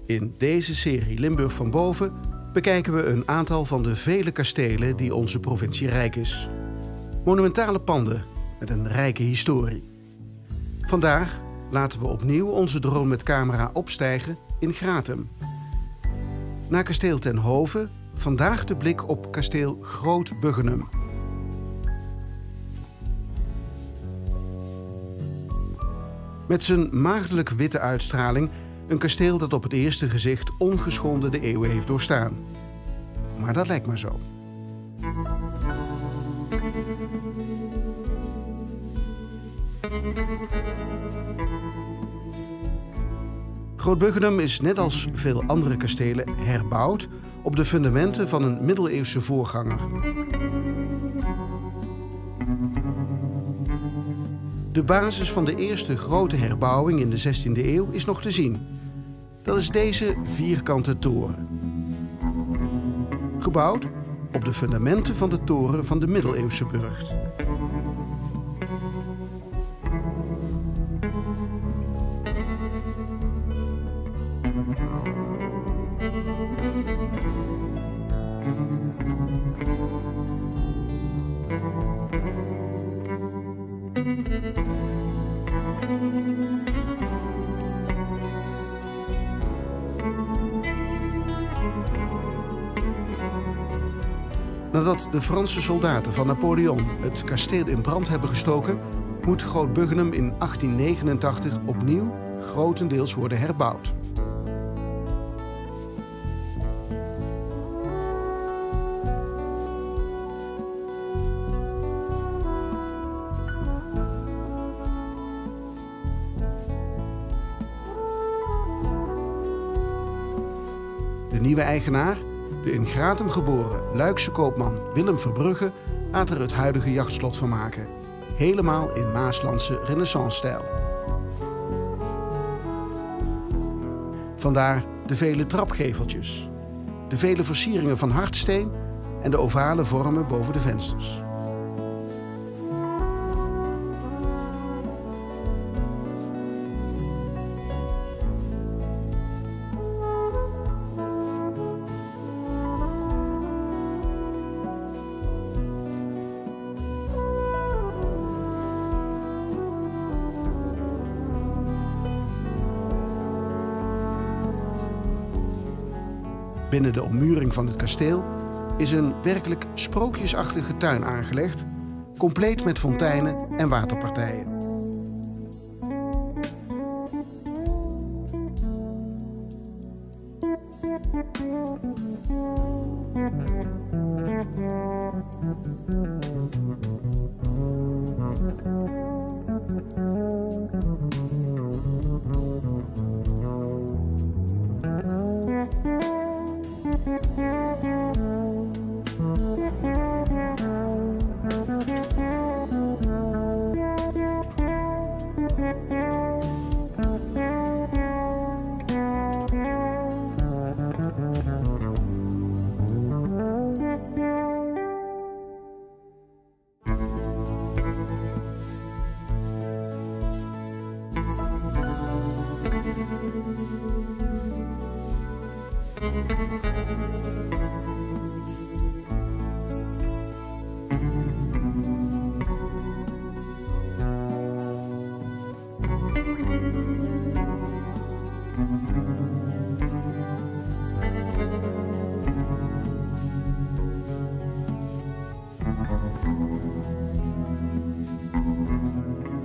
In deze serie Limburg van Boven bekijken we een aantal van de vele kastelen die onze provincie rijk is. Monumentale panden met een rijke historie. Vandaag laten we opnieuw onze drone met camera opstijgen in Gratum. Na kasteel Ten Hove vandaag de blik op kasteel Groot Buggenum. Met zijn maagdelijk witte uitstraling een kasteel dat op het eerste gezicht ongeschonden de eeuwen heeft doorstaan. Maar dat lijkt maar zo. Groot Buggenum is net als veel andere kastelen herbouwd op de fundamenten van een middeleeuwse voorganger. De basis van de eerste grote herbouwing in de 16e eeuw is nog te zien. Dat is deze vierkante toren. Gebouwd op de fundamenten van de toren van de middeleeuwse burcht. Nadat de Franse soldaten van Napoleon het kasteel in brand hebben gestoken, moet Groot Buggenum in 1889 opnieuw grotendeels worden herbouwd. De nieuwe eigenaar, de in Gratum geboren Luikse koopman Willem Verbrugge, laat er het huidige jachtslot van maken. Helemaal in Maaslandse renaissance-stijl. Vandaar de vele trapgeveltjes, de vele versieringen van hardsteen en de ovale vormen boven de vensters. Binnen de ommuring van het kasteel is een werkelijk sprookjesachtige tuin aangelegd, compleet met fonteinen en waterpartijen.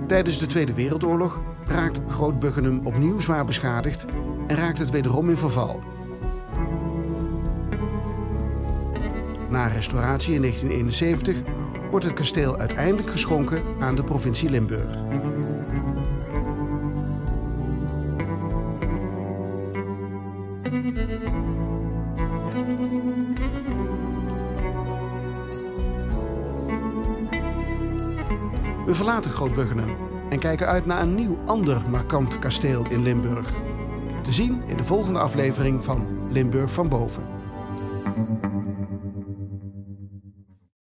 Tijdens de Tweede Wereldoorlog raakt Groot Buggenum opnieuw zwaar beschadigd en raakt het wederom in verval. Na restauratie in 1971 wordt het kasteel uiteindelijk geschonken aan de provincie Limburg. We verlaten Groot Buggenum en kijken uit naar een nieuw ander markant kasteel in Limburg. Te zien in de volgende aflevering van Limburg van Boven.